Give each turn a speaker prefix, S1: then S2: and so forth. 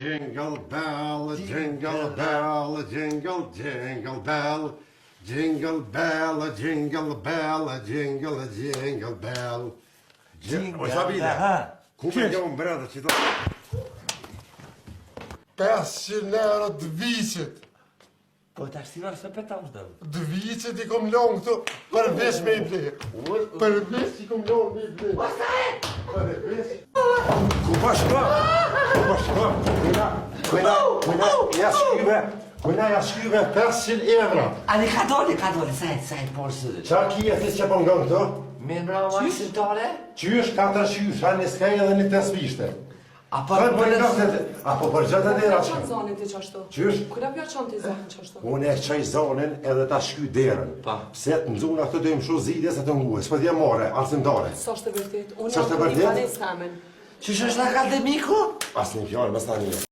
S1: Jingle bell, jingle bell, jingle, jingle bell. Jingle bell, jingle bell, jingle, jingle bell.
S2: Jingle bell.
S1: Ku me jo mbrada që do...
S3: 500 euro të vicit.
S2: Po të ashtivar se petam shdo.
S3: Të vicit I kom lonë këtu, përveç me I ble. Përveç I kom lonë me I ble. Përveç.
S1: Ku pa shko? Ku pa shko? Kujna, ja shkyve 500 euro.
S2: Ali ka dole, sajt por së.
S1: Qa kia ti që po ngon këto?
S2: Me mra maksin tale?
S1: Qysh, 4 qysh, ha një skaj edhe një 5 vishte.
S2: Apo
S1: Apo për gjatë e dera
S4: Qënë
S1: që?
S4: zonin ti qashtu?
S1: Qysh?
S4: Kërë pja qënë ti zonin qashtu?
S1: Unë e qaj zonin edhe ta shky derën.
S2: Pa.
S1: Pse të mëzuna këtë dojmë shu zidje se të nguhe, s'po t'ja more, arsimtare.
S4: Sa është të vërtit? Unë
S1: Sa është e
S4: jam
S1: vërtet?
S4: një fanes kamen.
S2: Qysh është akademiku?
S1: As një fjallë, më stani.